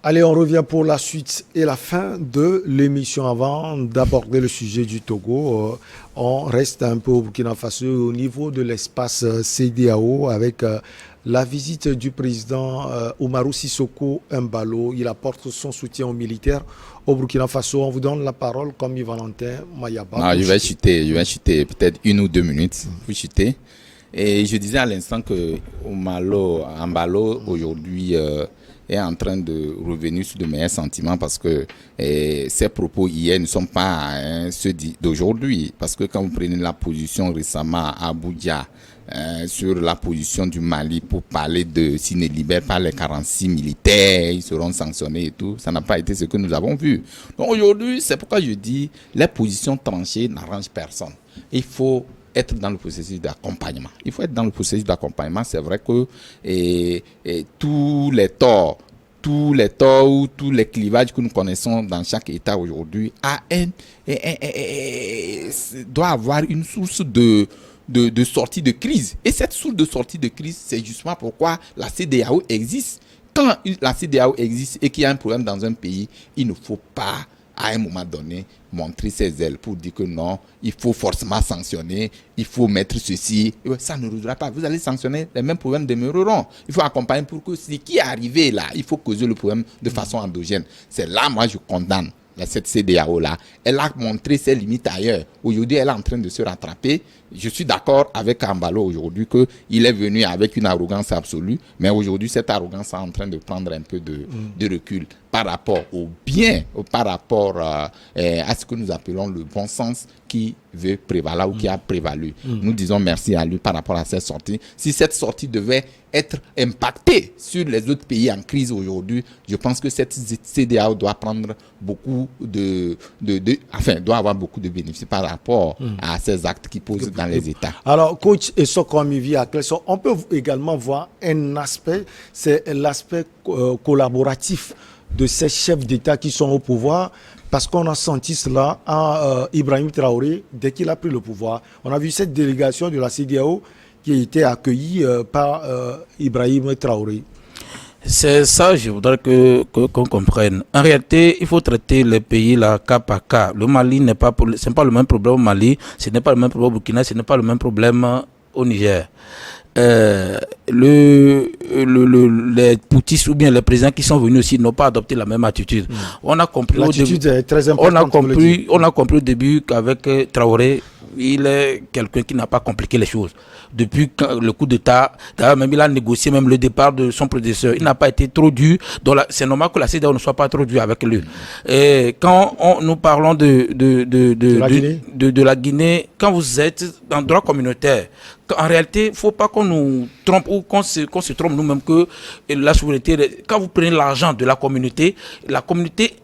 Allez, on revient pour la suite et la fin de l'émission. Avant d'aborder le sujet du Togo, on reste un peu au Burkina Faso au niveau de l'espace CEDEAO avec la visite du président Oumarou Sissoko Embalo. Il apporte son soutien aux militaires au Burkina Faso. On vous donne la parole comme Valentin Mayaba. Non, je vais chuter peut-être 1 ou 2 minutes pour chuter. Et je disais à l'instant que Embalo aujourd'hui est en train de revenir sur de meilleurs sentiments parce que ses propos hier ne sont pas ceux d'aujourd'hui. Parce que quand vous prenez la position récemment à Abuja sur la position du Mali pour parler de s'ils ne libèrent pas les 46 militaires, ils seront sanctionnés et tout, ça n'a pas été ce que nous avons vu. Donc aujourd'hui, c'est pourquoi je dis les positions tranchées n'arrangent personne. Il faut être dans le processus d'accompagnement. Il faut être dans le processus d'accompagnement. C'est vrai que tous les torts ou tous les clivages que nous connaissons dans chaque État aujourd'hui doit avoir une source de sortie de crise. Et cette source de sortie de crise, c'est justement pourquoi la CEDEAO existe. Quand la CEDEAO existe et qu'il y a un problème dans un pays, il ne faut pas à un moment donné, montrer ses ailes pour dire que non, il faut forcément sanctionner, il faut mettre ceci. Ça ne résoudra pas. Vous allez sanctionner, les mêmes problèmes demeureront. Il faut accompagner pour que ce qui est arrivé là, il faut causer le problème de façon endogène. C'est là, moi, je condamne cette CEDEAO-là. Elle a montré ses limites ailleurs. Aujourd'hui, elle est en train de se rattraper. Je suis d'accord avec Embalo aujourd'hui qu'il est venu avec une arrogance absolue, mais aujourd'hui, cette arrogance est en train de prendre un peu de recul par rapport au bien, par rapport à ce que nous appelons le bon sens qui veut prévaloir ou qui a prévalu. Nous disons merci à lui par rapport à cette sortie. Si cette sortie devait être impactée sur les autres pays en crise aujourd'hui, je pense que cette CEDEAO doit prendre beaucoup doit avoir beaucoup de bénéfices par rapport à ces actes qui posent dans les États. Alors, coach Essokomivi à Clesson, on peut également voir un aspect, c'est l'aspect collaboratif de ces chefs d'État qui sont au pouvoir, parce qu'on a senti cela à Ibrahim Traoré dès qu'il a pris le pouvoir. On a vu cette délégation de la CEDEAO qui a été accueillie par Ibrahim Traoré. C'est ça, je voudrais qu'on comprenne. En réalité, il faut traiter les pays là cas par cas. Le Mali ce n'est pas le même problème au Mali, ce n'est pas le même problème au Burkina, ce n'est pas le même problème au Niger. Les poutistes ou bien les présidents qui sont venus aussi n'ont pas adopté la même attitude. On a compris l'attitude est très importante. On a compris au début qu'avec Traoré, il est quelqu'un qui n'a pas compliqué les choses. Depuis le coup d'État, d'ailleurs même il a négocié même le départ de son prédécesseur. Il n'a pas été trop dur. Donc c'est normal que la CEDEAO ne soit pas trop dure avec lui. Et quand nous parlons de la Guinée, quand vous êtes dans le droit communautaire, en réalité, il ne faut pas qu'on nous trompe ou qu'on se trompe nous-mêmes que la souveraineté, quand vous prenez l'argent de la communauté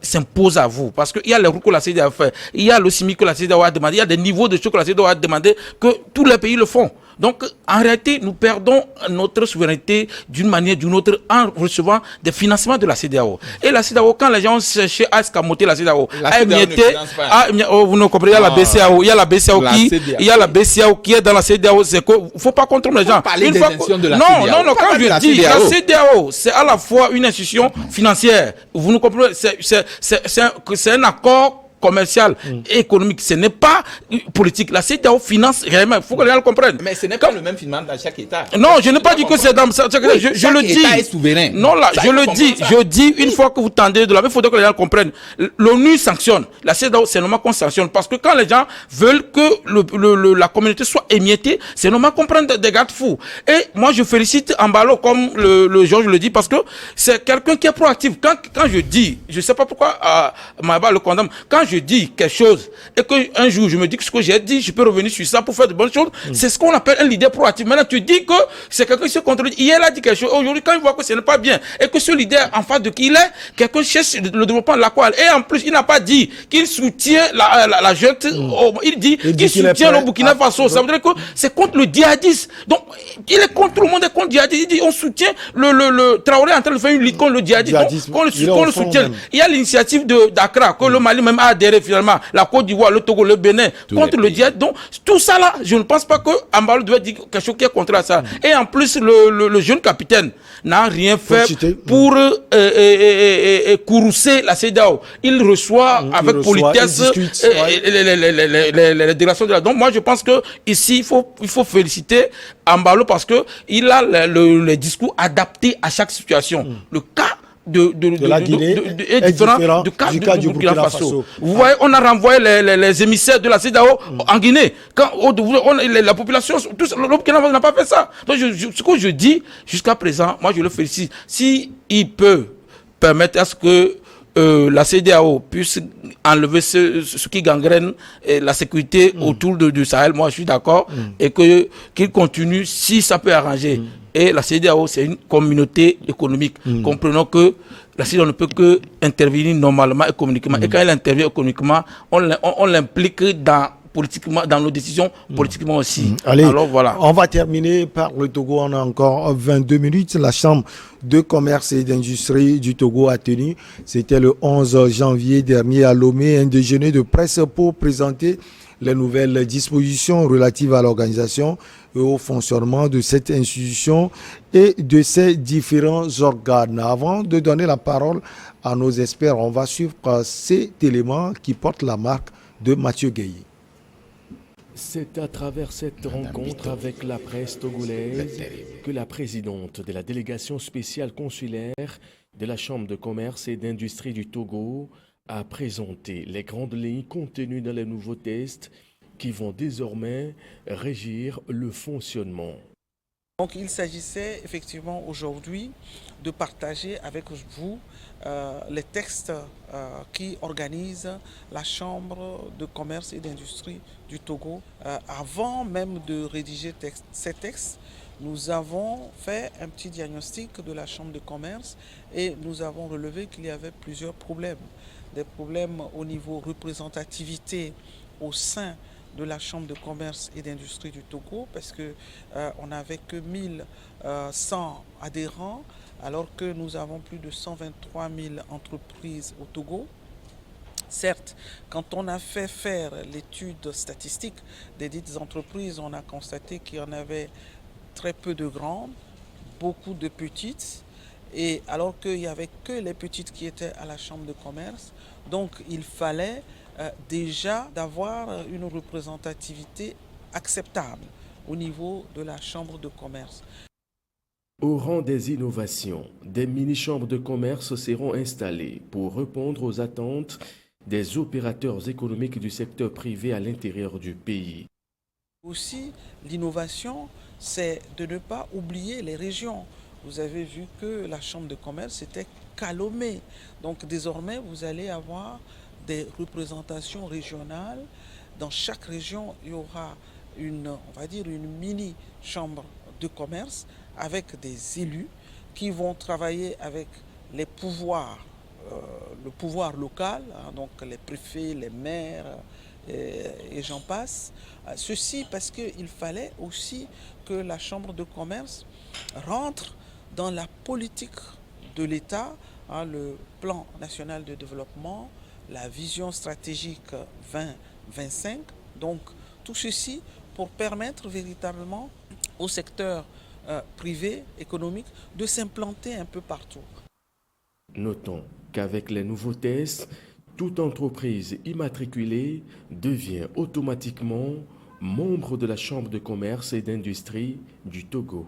s'impose à vous. Parce qu'il y a les recours que la CEDEAO a fait, il y a le CIMI que la CEDEAO a demandé, il y a des niveaux de choses que la CEDEAO a demandé que tous les pays le font. Donc, en réalité, nous perdons notre souveraineté d'une manière ou d'une autre en recevant des financements de la CEDEAO. Et la CEDEAO, quand les gens ont cherché à escamoter la CEDEAO, vous ne comprenez, il y a la BCAO qui est dans la CEDEAO. Il ne faut pas qu'on trompe les gens. Non, quand je dis la CEDEAO, c'est à la fois une institution financière. Vous nous comprenez, c'est un accord commercial et économique, ce n'est pas politique. La CEDEAO finance réellement, il faut que les gens le comprennent. Mais ce n'est pas le même financement dans chaque État. Non, je n'ai pas dit que c'est dans chaque État. Je le dis. État est souverain. Non, là, je dis, une fois que vous tendez de la, il faudrait que les gens le comprennent. L'ONU sanctionne. La CEDEAO, c'est normal qu'on sanctionne. Parce que quand les gens veulent que la communauté soit émiettée, c'est normal qu'on prenne des garde-fous. Et moi, je félicite Embalo, comme le Georges le dit, parce que c'est quelqu'un qui est proactif. Quand je dis, je ne sais pas pourquoi Maïba le condamne, quand je dis quelque chose et qu'un jour je me dis que ce que j'ai dit, je peux revenir sur ça pour faire de bonnes choses, c'est ce qu'on appelle un leader proactif. Maintenant, tu dis que c'est quelqu'un qui se contrôle. Hier, il a dit quelque chose. Aujourd'hui, quand il voit que ce n'est pas bien et que ce leader en face de qui il est, quelqu'un cherche le développement de la Coal. Et en plus, il n'a pas dit qu'il soutient la junte. Il dit qu'il soutient le Burkina Faso. Ça veut dire que c'est contre le djihadisme. Donc, il est contre tout le monde, est contre le djihadisme. Il dit on soutient le Traoré en train de faire une lutte contre le djihadisme. Qu'on le soutient. Il y a l'initiative d'Accra que le Mali même a adhéré finalement. La Côte d'Ivoire, le Togo, le Bénin, contre le djihad. Donc, tout ça là, je ne pense pas que Ambalo devait dire quelque chose qui est contraire à ça. Et en plus, le jeune capitaine n'a rien fait pour courroucer la CEDEAO. Il reçoit avec politesse les déclarations de la. Donc, moi, je pense que ici, il faut féliciter Ambalo parce que il a le discours adapté à chaque situation. Le cas de la Guinée est différent du cas du Burkina Faso. Vous voyez, on a renvoyé les émissaires de la CEDEAO en Guinée. Quand la population, le Burkina Faso n'a pas fait ça. Donc, ce que je dis jusqu'à présent, moi, je le félicite. Si il peut permettre à ce que la CEDEAO puisse enlever ce qui gangrène la sécurité autour du Sahel, moi je suis d'accord, et qu'il continue si ça peut arranger. Et la CEDEAO, c'est une communauté économique. Comprenons que la CEDEAO ne peut que intervenir normalement économiquement. Et quand elle intervient économiquement, on l'implique politiquement, dans nos décisions politiquement aussi. Allez, alors voilà. On va terminer par le Togo. On a encore 22 minutes. La Chambre de commerce et d'industrie du Togo a tenu, c'était le 11 janvier dernier à Lomé, un déjeuner de presse pour présenter les nouvelles dispositions relatives à l'organisation et au fonctionnement de cette institution et de ses différents organes. Avant de donner la parole à nos experts, on va suivre cet élément qui porte la marque de Mathieu Gueye. C'est à travers cette rencontre avec la presse togolaise que la présidente de la délégation spéciale consulaire de la Chambre de commerce et d'industrie du Togo a présenté les grandes lignes contenues dans les nouveaux tests qui vont désormais régir le fonctionnement. Donc il s'agissait effectivement aujourd'hui de partager avec vous les textes qui organisent la Chambre de commerce et d'industrie du Togo. Avant même de rédiger ces textes, nous avons fait un petit diagnostic de la Chambre de commerce et nous avons relevé qu'il y avait plusieurs problèmes. Des problèmes au niveau représentativité au sein de la Chambre de commerce et d'industrie du Togo parce qu'on n'avait que 1100 adhérents alors que nous avons plus de 123 000 entreprises au Togo. Certes, quand on a fait faire l'étude statistique des dites entreprises, on a constaté qu'il y en avait très peu de grandes, beaucoup de petites, et alors qu'il n'y avait que les petites qui étaient à la Chambre de commerce. Donc il fallait déjà d'avoir une représentativité acceptable au niveau de la Chambre de commerce. Au rang des innovations, des mini-chambres de commerce seront installées pour répondre aux attentes des opérateurs économiques du secteur privé à l'intérieur du pays. Aussi, l'innovation, c'est de ne pas oublier les régions. Vous avez vu que la Chambre de commerce était qu'à Lomé. Donc désormais, vous allez avoir des représentations régionales. Dans chaque région, il y aura on va dire une mini-chambre de commerce avec des élus qui vont travailler avec les pouvoirs, le pouvoir local, donc les préfets, les maires et j'en passe. Ceci parce qu'il fallait aussi que la Chambre de commerce rentre dans la politique de l'État, le plan national de développement, la vision stratégique 2025. Donc tout ceci pour permettre véritablement au secteur privé, économique, de s'implanter un peu partout. Notons qu'avec les nouveaux tests, toute entreprise immatriculée devient automatiquement membre de la Chambre de commerce et d'industrie du Togo.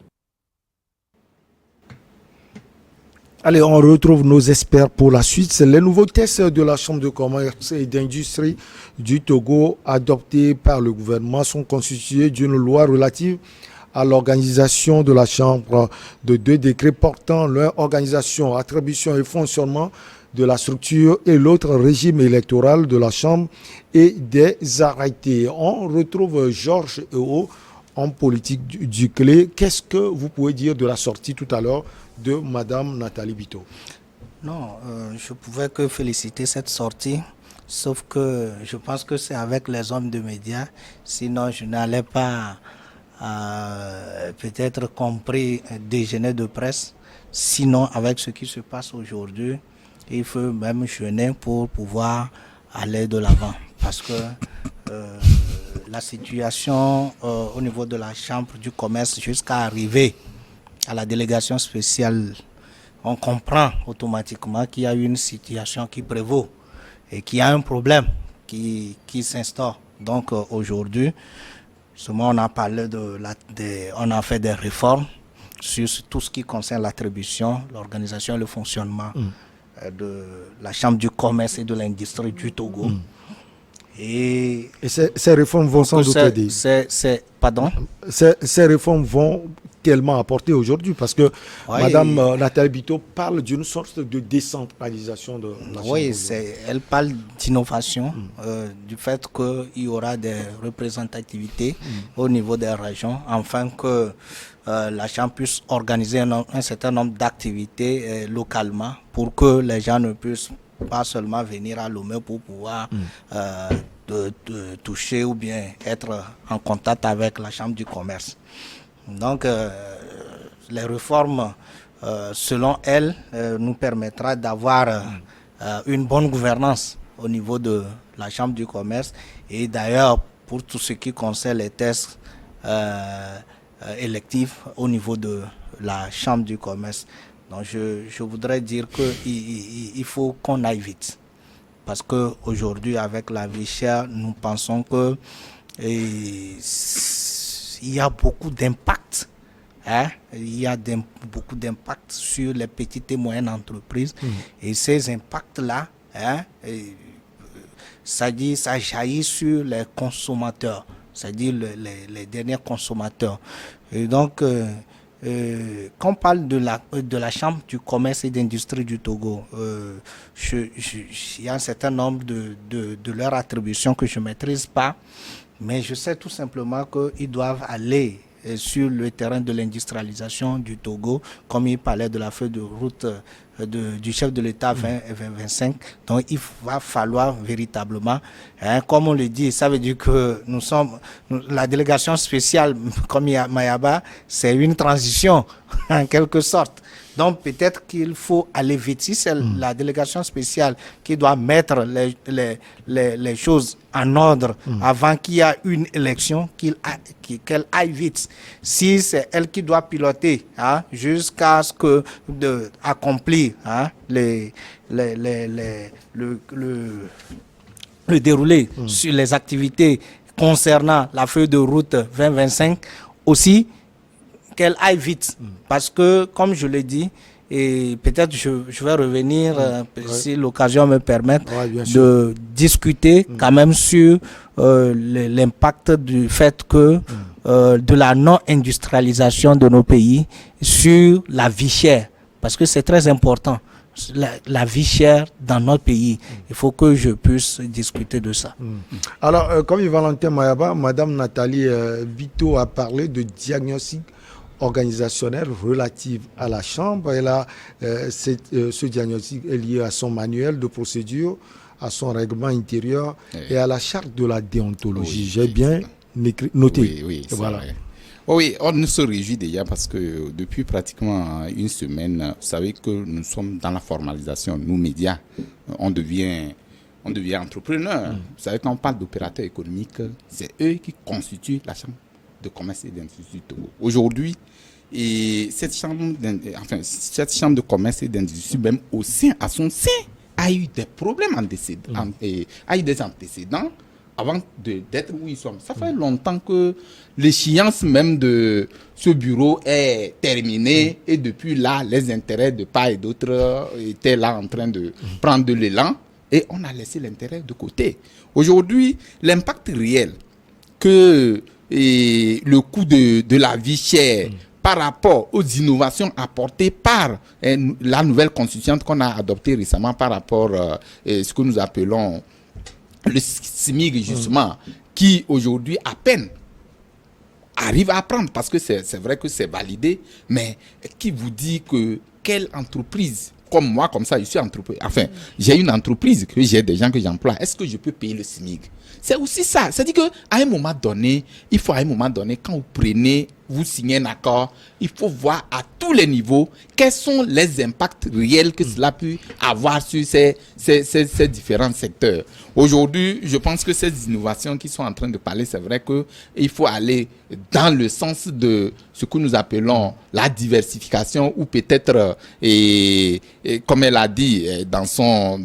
Allez, on retrouve nos experts pour la suite. Les nouveaux tests de la Chambre de commerce et d'industrie du Togo adoptés par le gouvernement sont constitués d'une loi relative à l'organisation de la Chambre, de 2 décrets portant leur organisation, attribution et fonctionnement de la structure et l'autre régime électoral de la Chambre et des arrêtés. On retrouve Georges Eho, homme politique du Clé. Qu'est-ce que vous pouvez dire de la sortie tout à l'heure de Madame Nathalie Bito? Non, je ne pouvais que féliciter cette sortie, sauf que je pense que c'est avec les hommes de médias, sinon je n'allais pas peut-être compris déjeuner de presse, sinon avec ce qui se passe aujourd'hui, il faut même jeûner pour pouvoir aller de l'avant. Parce que la situation au niveau de la Chambre du commerce jusqu'à arriver à la délégation spéciale, on comprend automatiquement qu'il y a une situation qui prévaut et qu'il y a un problème qui s'instaure. Donc aujourd'hui, seulement on a parlé on a fait des réformes sur tout ce qui concerne l'attribution, l'organisation et le fonctionnement de la Chambre du commerce et de l'industrie du Togo. Et ces réformes vont sans doute aider. Pardon? Ces réformes vont tellement apporter aujourd'hui parce que Madame Nathalie Bito parle d'une sorte de décentralisation de la Chambre. Oui, elle parle d'innovation, du fait qu'il y aura des représentativités au niveau des régions, afin que la Chambre puisse organiser un certain nombre d'activités localement pour que les gens ne puissent pas seulement venir à Lomé pour pouvoir de toucher ou bien être en contact avec la Chambre du commerce. Donc, les réformes, selon elle, nous permettra d'avoir une bonne gouvernance au niveau de la Chambre du commerce. Et d'ailleurs, pour tout ce qui concerne les tests électifs au niveau de la Chambre du commerce. Donc, je voudrais dire qu'il faut qu'on aille vite. Parce qu'aujourd'hui, avec la vie chère, nous pensons que il y a beaucoup d'impact. Il y a beaucoup d'impact sur les petites et moyennes entreprises. Et ces impacts-là, ça jaillit sur les consommateurs, c'est-à-dire les derniers consommateurs. Et donc, quand on parle de la Chambre du commerce et d'industrie du Togo, il y a un certain nombre de leurs attributions que je ne maîtrise pas, mais je sais tout simplement qu'ils doivent aller sur le terrain de l'industrialisation du Togo, comme il parlait de la feuille de route du chef de l'État 2025. Donc il va falloir véritablement, comme on le dit, ça veut dire que la délégation spéciale, comme Mayaba, c'est une transition en quelque sorte. Donc peut-être qu'il faut aller vite. Si c'est la délégation spéciale qui doit mettre les choses en ordre avant qu'il y ait une élection, qu'elle aille vite. Si c'est elle qui doit piloter jusqu'à ce que accomplir le déroulé sur les activités concernant la feuille de route 2025, aussi qu'elle aille vite. Parce que, comme je l'ai dit, et peut-être je vais revenir, si l'occasion me permet, de discuter quand même sur l'impact du fait que de la non-industrialisation de nos pays sur la vie chère. Parce que c'est très important. La vie chère dans notre pays. Il faut que je puisse discuter de ça. Alors, comme Valentin Mayaba, Madame Nathalie Bito a parlé de diagnostic organisationnel relative à la Chambre. Et là, ce diagnostic est lié à son manuel de procédure, à son règlement intérieur et à la charte de la déontologie. J'ai bien noté. Oui, voilà. Oui, on se réjouit déjà parce que depuis pratiquement une semaine, vous savez que nous sommes dans la formalisation. Nous, médias, on devient entrepreneurs. Vous savez, quand on parle d'opérateurs économiques, c'est eux qui constituent la Chambre de commerce et d'industrie du Togo. Aujourd'hui, et cette chambre de commerce et d'industrie, même à son sein, a eu des problèmes a eu des antécédents avant d'être où ils sont. Ça fait longtemps que l'échéance même de ce bureau est terminée et depuis là, les intérêts de part et d'autre étaient là en train de prendre de l'élan et on a laissé l'intérêt de côté. Aujourd'hui, l'impact réel que le coût de la vie chère par rapport aux innovations apportées par la nouvelle constitution qu'on a adoptée récemment par rapport à ce que nous appelons le SMIG justement, qui aujourd'hui à peine arrive à apprendre parce que c'est vrai que c'est validé, mais qui vous dit que quelle entreprise comme moi, comme ça, je suis entreprise, enfin, j'ai une entreprise, que j'ai des gens que j'emploie, est-ce que je peux payer le SMIG? C'est aussi ça. C'est-à-dire qu'à un moment donné, quand vous prenez vous signez un accord, il faut voir à tous les niveaux quels sont les impacts réels que cela peut avoir sur ces différents secteurs. Aujourd'hui, je pense que ces innovations qui sont en train de parler, c'est vrai qu'il faut aller dans le sens de ce que nous appelons la diversification, ou peut-être, comme elle a dit dans son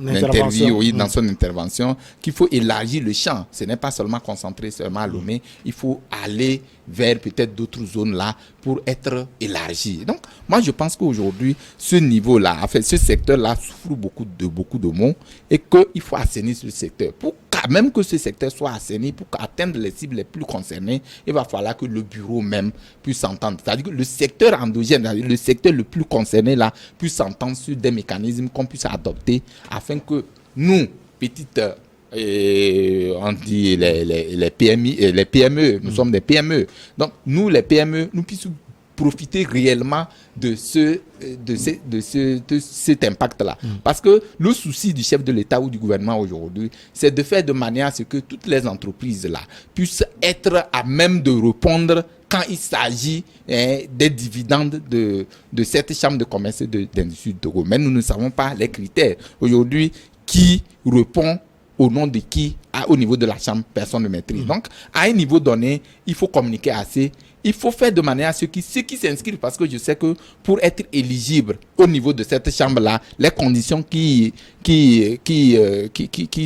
interview, oui, dans son intervention, qu'il faut élargir le champ. Ce n'est pas seulement concentré seulement à Lomé, il faut aller vers peut-être d'autres zones là pour être élargi. Donc, moi, je pense qu'aujourd'hui, ce niveau-là, en fait, ce secteur-là souffre beaucoup de maux, et qu'il faut assainir ce secteur. Pour quand même que ce secteur soit assaini, pour atteindre les cibles les plus concernées, il va falloir que le bureau même puisse s'entendre. C'est-à-dire que le secteur endogène, le secteur le plus concerné là, puisse s'entendre sur des mécanismes qu'on puisse adopter afin que nous, petites on dit les PMI, les PME, nous sommes des PME. Donc, nous, les PME, nous puissions profiter réellement de cet impact-là. Parce que le souci du chef de l'État ou du gouvernement aujourd'hui, c'est de faire de manière à ce que toutes les entreprises-là puissent être à même de répondre quand il s'agit des dividendes de cette chambre de commerce et d'industrie du Togo. Mais nous ne savons pas les critères. Aujourd'hui, qui répond au nom de qui, au niveau de la chambre, personne ne maîtrise. Donc, à un niveau donné, il faut communiquer assez. Il faut faire de manière à ceux qui s'inscrivent, parce que je sais que pour être éligible au niveau de cette chambre-là, les conditions qui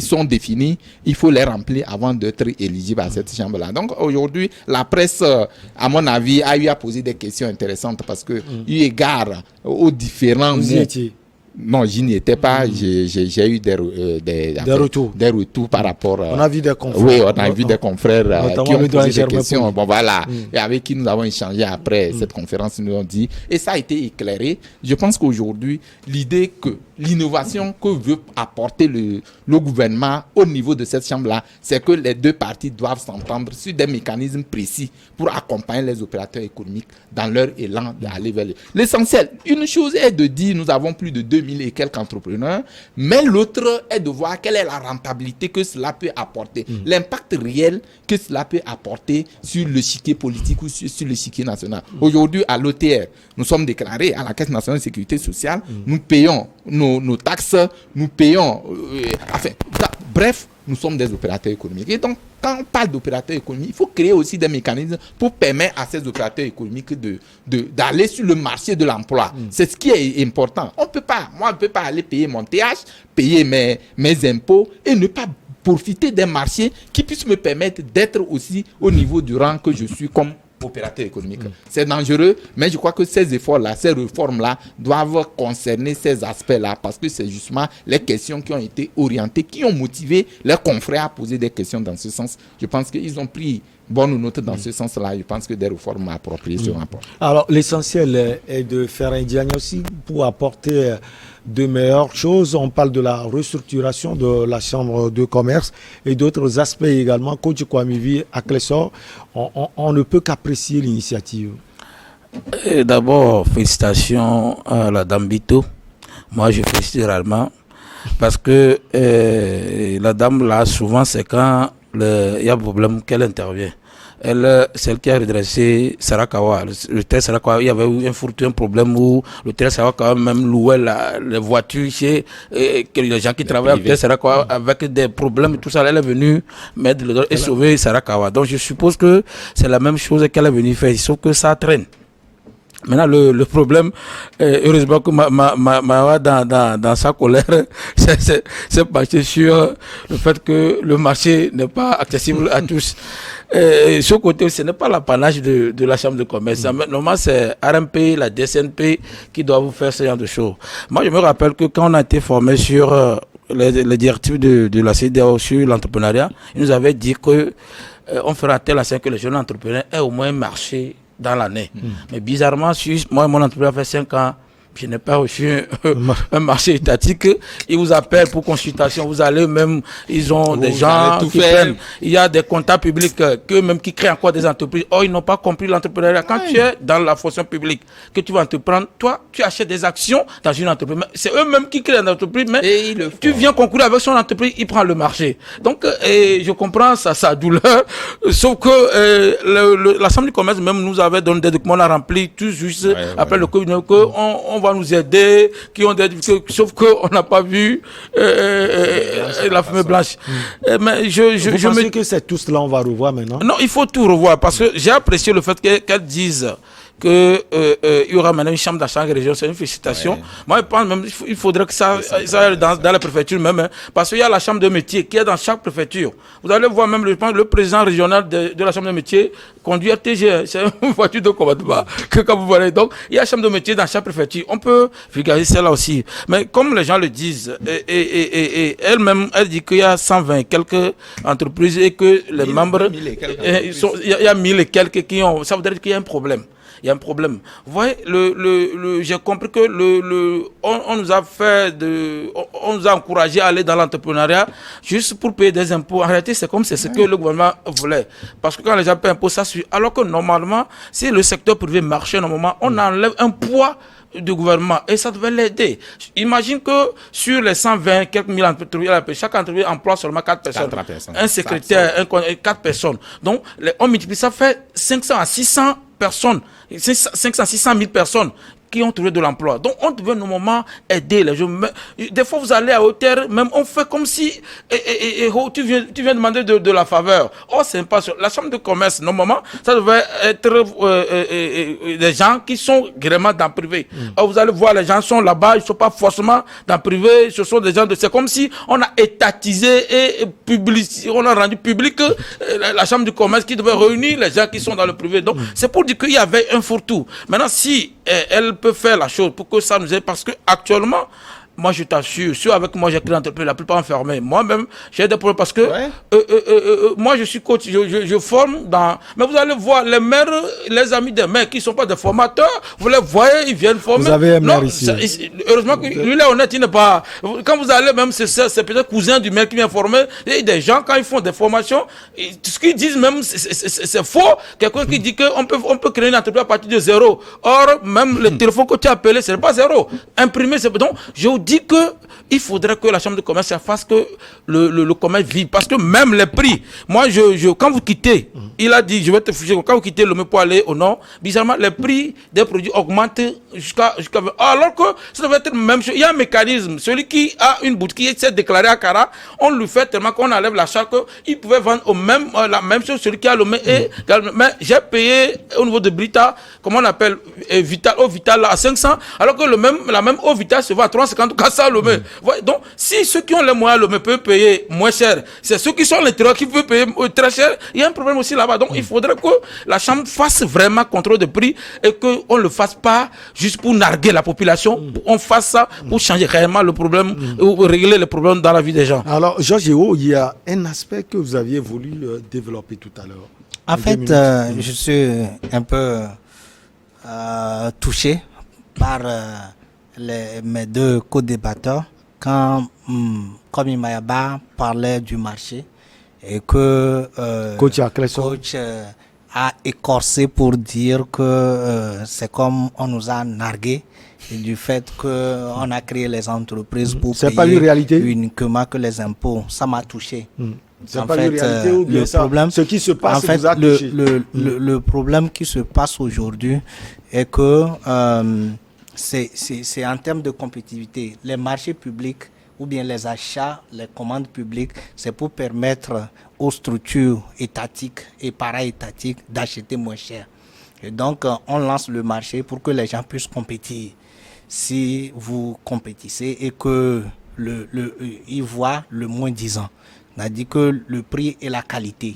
sont définies, il faut les remplir avant d'être éligible à cette chambre-là. Donc aujourd'hui, la presse, à mon avis, a eu à poser des questions intéressantes, parce que eu égard aux différents mots. Non, je n'y étais pas. J'ai eu des retours par rapport. On a vu des confrères. Oui, on a vu des confrères qui ont posé des questions. Bon, voilà. Et avec qui nous avons échangé après cette conférence, ils nous ont dit. Et ça a été éclairé. Je pense qu'aujourd'hui, l'idée que l'innovation que veut apporter le gouvernement au niveau de cette chambre-là, c'est que les deux parties doivent s'entendre sur des mécanismes précis pour accompagner les opérateurs économiques dans leur élan d'aller vers l'essentiel. Une chose est de dire nous avons plus de 2000 et quelques entrepreneurs, mais l'autre est de voir quelle est la rentabilité que cela peut apporter, l'impact réel que cela peut apporter sur l'échiquier politique ou sur l'échiquier national. Aujourd'hui, à l'OTR, nous sommes déclarés à la Caisse nationale de sécurité sociale, nous payons nos taxes, nous payons... bref, nous sommes des opérateurs économiques. Et donc, quand on parle d'opérateurs économiques, il faut créer aussi des mécanismes pour permettre à ces opérateurs économiques d'aller sur le marché de l'emploi. C'est ce qui est important. Moi, on ne peut pas aller payer mon TH, payer mes impôts et ne pas profiter des marchés qui puissent me permettre d'être aussi au niveau du rang que je suis comme opérateur économique. C'est dangereux, mais je crois que ces efforts-là, ces réformes-là doivent concerner ces aspects-là, parce que c'est justement les questions qui ont été orientées, qui ont motivé leurs confrères à poser des questions dans ce sens. Je pense qu'ils ont pris bonne note dans ce sens-là. Je pense que des réformes appropriées seront apportées. Alors, l'essentiel est de faire un diagnostic pour apporter de meilleures choses. On parle de la restructuration de la chambre de commerce et d'autres aspects également. Coach Kwamivi, à Clessor, on ne peut qu'apprécier l'initiative. D'abord, félicitations à la dame Bito. Moi, je félicite réellement parce que la dame, là, souvent, c'est quand il y a un problème qu'elle intervient. Celle qui a redressé Sarakawa, le TER Sarakawa, il y avait eu un problème où le TER Sarakawa même louait les voitures chez les gens qui travaillent au TER Sarakawa avec des problèmes et tout ça. Elle est venue mettre le et sauver Sarakawa. Donc je suppose que c'est la même chose qu'elle est venue faire, sauf que ça traîne. Maintenant, le problème, heureusement que Mawa, dans sa colère, c'est penché sur le fait que le marché n'est pas accessible à tous. Ce côté, ce n'est pas l'apanage de la Chambre de commerce. Normalement, c'est RMP, la DSNP qui doivent faire ce genre de choses. Moi, je me rappelle que quand on a été formé sur les directives de la CEDEAO sur l'entrepreneuriat, ils nous avaient dit que on fera tel à ce que les jeunes entrepreneurs aient au moins marché dans l'année. Mais bizarrement, moi, mon entreprise a fait 5 ans Je n'ai pas reçu un marché étatique. Ils vous appellent pour consultation. Vous allez même, ils ont des gens qui prennent. Il y a des comptables publics même qui créent encore des entreprises. Or, ils n'ont pas compris l'entrepreneuriat. Quand tu es dans la fonction publique, que tu vas entreprendre, toi, tu achètes des actions dans une entreprise. C'est eux-mêmes qui créent une entreprise, mais tu viens concourir avec son entreprise, ils prennent le marché. Donc, je comprends sa douleur. Sauf que l'Assemblée du commerce même nous avait donné des documents à remplir tout juste après le Covid, on va nous aider, qui ont des difficultés, sauf qu'on n'a pas vu la fumée blanche. Mais Vous pensez que c'est tout cela on va revoir maintenant? Non, il faut tout revoir, parce que j'ai apprécié le fait qu'elles disent qu'il y aura maintenant une chambre dans chaque région. C'est une félicitation. Moi, je pense même qu'il faudrait que ça aille dans la préfecture même, hein, parce qu'il y a la chambre de métier qui est dans chaque préfecture. Vous allez voir même le président régional de la chambre de métier conduit RTG. C'est une voiture de combattant que quand vous voyez. Donc, il y a la chambre de métier dans chaque préfecture. On peut vulgariser celle-là aussi. Mais comme les gens le disent, et elle-même, elle dit qu'il y a 120 et quelques entreprises et que les membres, il y a 1000 et quelques qui ont. Ça veut dire qu'il y a un problème. Il y a un problème. Vous voyez, j'ai compris que on nous a on nous a encouragé à aller dans l'entrepreneuriat juste pour payer des impôts. En réalité, c'est comme c'est ce que le gouvernement voulait. Parce que quand les gens paient impôts, ça suit. Alors que normalement, si le secteur privé marchait normalement, on enlève un poids du gouvernement et ça devait l'aider. Imagine que sur les 120 quelques mille entreprises, chaque entreprise emploie seulement 4 personnes. Un secrétaire, 4 personnes. Donc, on multiplie, ça fait 500 à 600 personnes, 500 à 600 000 personnes qui ont trouvé de l'emploi. Donc, on devait normalement aider les gens. Des fois, vous allez à hauteur, même on fait comme si tu viens demander de la faveur. Oh, c'est pas sûr. La chambre de commerce, normalement, ça devait être des gens qui sont vraiment dans le privé. Or, vous allez voir, les gens sont là-bas, ils ne sont pas forcément dans le privé, ce sont des gens c'est comme si on a étatisé et on a rendu public la chambre du commerce qui devait réunir les gens qui sont dans le privé. Donc, c'est pour dire qu'il y avait un fourre-tout. Maintenant, si elle peut faire la chose pour que ça nous aide, parce que actuellement, moi je t'assure, ceux avec moi j'ai créé l'entreprise, la plupart enfermés. Moi-même, j'ai des problèmes parce que moi je suis coach, je forme dans. Mais vous allez voir les maires, les amis des maires qui ne sont pas des formateurs, vous les voyez, ils viennent former. Vous avez un maire ici. Heureusement que lui est honnête, il n'est pas. Quand vous allez même, c'est peut-être cousin du maire qui vient former. Et des gens, quand ils font des formations, ce qu'ils disent même, c'est faux. Quelqu'un qui dit qu'on peut créer une entreprise à partir de zéro. Or, même le téléphone que tu as appelé, ce n'est pas zéro. Imprimé, c'est. Donc, je vous dis qu'il faudrait que la chambre de commerce fasse que le commerce vive. Parce que même les prix, moi, quand vous quittez, il a dit, je vais te ficher, quand vous quittez le pour aller au nord, bizarrement, les prix des produits augmentent jusqu'à alors que ça devrait être le même chose. Il y a un mécanisme. Celui qui a une boutique qui s'est déclaré à Cara, on lui fait tellement qu'on enlève la charge qu'il pouvait vendre la même chose, celui qui a le mais j'ai payé au niveau de Brita, comment on appelle, eau Vital là, à 500, alors que la même eau Vital se vend à 350 400 Lomé. Donc, si ceux qui ont les moyens Lomé peuvent payer moins cher, c'est ceux qui sont à l'intérieur qui peuvent payer très cher. Il y a un problème aussi là-bas. Donc, il faudrait que la Chambre fasse vraiment contrôle de prix et qu'on ne le fasse pas juste pour narguer la population. On fasse ça pour changer réellement le problème ou régler les problèmes dans la vie des gens. Alors, Georges Yeo, il y a un aspect que vous aviez voulu développer tout à l'heure. En fait, je suis un peu touché par mes deux co-débatteurs quand Komi Mayaba parlait du marché et que Coach a écorcé pour dire que c'est comme on nous a nargué et du fait qu'on a créé les entreprises pour payer pas une réalité uniquement que les impôts. Ça m'a touché. C'est pas une réalité ou bien ça, problème, ce qui se passe en fait, vous a touché. Le problème qui se passe aujourd'hui est que c'est en termes de compétitivité. Les marchés publics ou bien les achats, les commandes publiques, c'est pour permettre aux structures étatiques et para-étatiques d'acheter moins cher. Et donc, on lance le marché pour que les gens puissent compétir. Si vous compétissez et que ils voient le moins disant, c'est-à-dire que le prix et la qualité,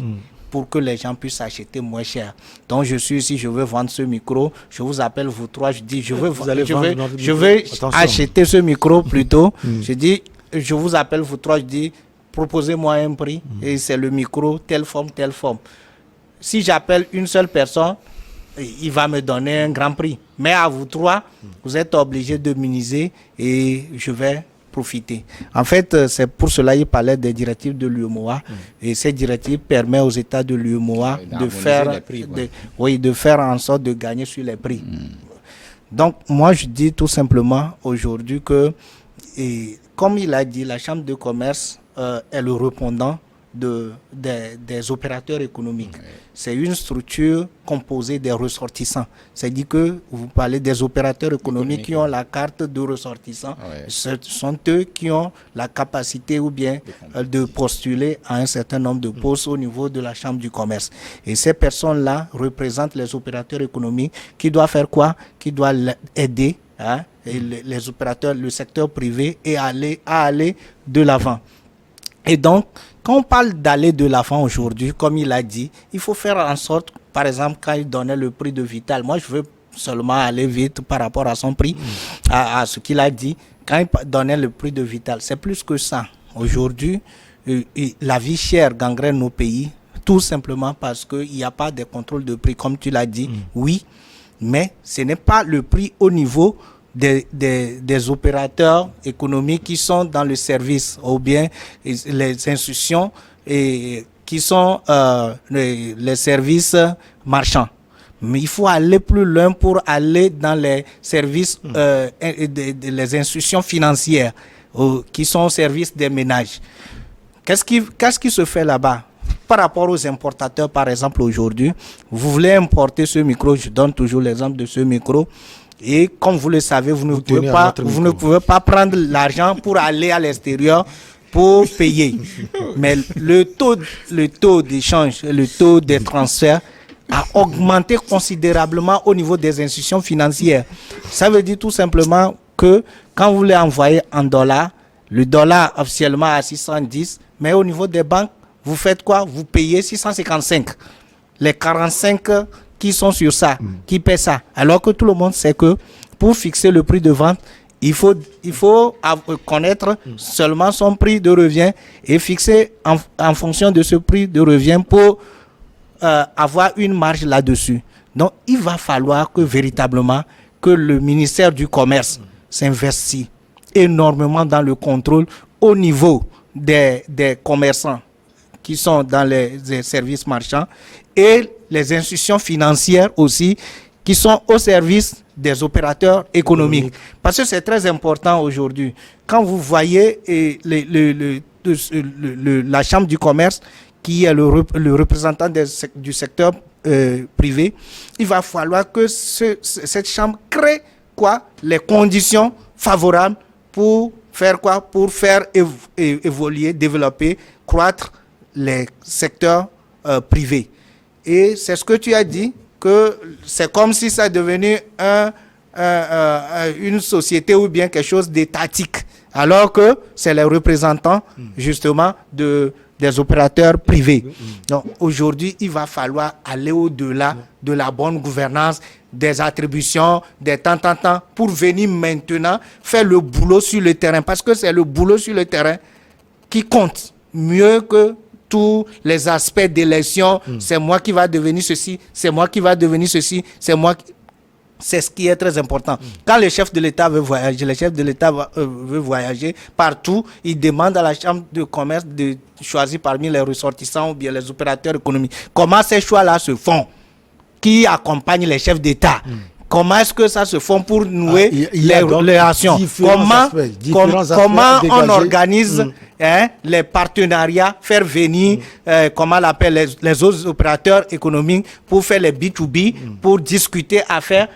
pour que les gens puissent acheter moins cher. Donc je suis ici, je veux vendre ce micro, je vous appelle vous trois, je dis je veux acheter ce micro plutôt. Je dis je vous appelle vous trois, je dis proposez-moi un prix et c'est le micro telle forme. Si j'appelle une seule personne, il va me donner un grand prix. Mais à vous trois, vous êtes obligés de miniser et je vais profiter. En fait, c'est pour cela qu'il parlait des directives de l'UEMOA. Et ces directives permettent aux États de l'UEMOA de faire, de faire en sorte de gagner sur les prix. Donc, moi, je dis tout simplement aujourd'hui que, comme il a dit, la Chambre de commerce est le répondant des opérateurs économiques. C'est une structure composée des ressortissants. C'est-à-dire que vous parlez des opérateurs économiques qui ont la carte de ressortissants. Ce sont eux qui ont la capacité ou bien de postuler à un certain nombre de postes au niveau de la Chambre du commerce. Et ces personnes-là représentent les opérateurs économiques qui doivent faire quoi? Qui doivent aider et les opérateurs, le secteur privé à aller de l'avant. Et donc, quand on parle d'aller de l'avant aujourd'hui, comme il a dit, il faut faire en sorte, par exemple, quand il donnait le prix de Vital, moi je veux seulement aller vite par rapport à son prix, à ce qu'il a dit, quand il donnait le prix de Vital, c'est plus que ça. Aujourd'hui, la vie chère gangrène nos pays, tout simplement parce qu'il n'y a pas de contrôle de prix, comme tu l'as dit, oui, mais ce n'est pas le prix au niveau des opérateurs économiques qui sont dans le service ou bien les institutions qui sont les services marchands. Mais il faut aller plus loin pour aller dans les services, les institutions financières qui sont au service des ménages. Qu'est-ce qui se fait là-bas? Par rapport aux importateurs, par exemple, aujourd'hui, vous voulez importer ce micro, je donne toujours l'exemple de ce micro, et comme vous le savez, vous ne pouvez pas prendre l'argent pour aller à l'extérieur pour payer. Mais le taux d'échange, le taux des transferts a augmenté considérablement au niveau des institutions financières. Ça veut dire tout simplement que quand vous voulez envoyer en dollars, le dollar officiellement à 610, mais au niveau des banques, vous faites quoi? Vous payez 655. Les 45 qui sont sur ça, qui paient ça. Alors que tout le monde sait que pour fixer le prix de vente, il faut connaître seulement son prix de revient et fixer en fonction de ce prix de revient pour avoir une marge là-dessus. Donc, il va falloir que véritablement que le ministère du Commerce s'investisse énormément dans le contrôle au niveau des commerçants qui sont dans les services marchands et les institutions financières aussi qui sont au service des opérateurs économiques. Parce que c'est très important aujourd'hui. Quand vous voyez la Chambre du commerce qui est le représentant du secteur privé, il va falloir que cette Chambre crée les conditions favorables pour faire quoi? Pour faire évoluer, développer, croître les secteurs privés. Et c'est ce que tu as dit, que c'est comme si ça devenait une société ou bien quelque chose d'étatique, alors que c'est les représentants justement des opérateurs privés. Donc aujourd'hui, il va falloir aller au-delà de la bonne gouvernance, des attributions, des temps, pour venir maintenant faire le boulot sur le terrain, parce que c'est le boulot sur le terrain qui compte mieux que tous les aspects d'élection. C'est moi qui va devenir ceci, c'est moi qui va devenir ceci, c'est moi qui... C'est ce qui est très important. Quand le chef de l'État veut voyager, veut voyager partout, il demande à la Chambre de commerce de choisir parmi les ressortissants ou bien les opérateurs économiques. Comment ces choix-là se font? Qui accompagne les chefs d'État? Comment est-ce que ça se fait pour nouer les relations? Comment on organise les partenariats, faire venir, comment on appelle, les autres opérateurs économiques pour faire les B2B, pour discuter, affaires.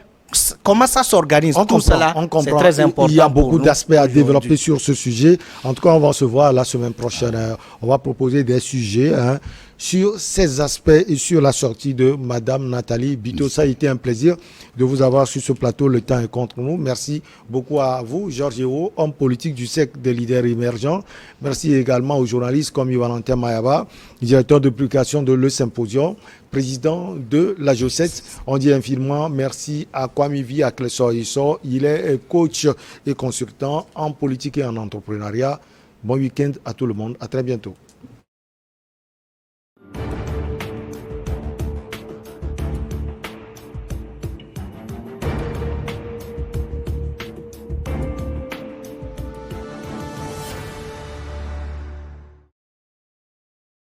Comment ça s'organise? Tout cela, c'est très important. Il y a beaucoup d'aspects à développer sur ce sujet. En tout cas, on va se voir la semaine prochaine. On va proposer des sujets sur ces aspects et sur la sortie de Madame Nathalie Bito. Ça a été un plaisir de vous avoir sur ce plateau. Le temps est contre nous. Merci beaucoup à vous, Georges Hérault, homme politique du cercle des leaders émergents. Merci également aux journalistes comme Valentin Mayaba, directeur de publication de Le Symposium, président de la J7. On dit infiniment merci à Kwamivi Aklesor. Il est coach et consultant en politique et en entrepreneuriat. Bon week-end à tout le monde. À très bientôt.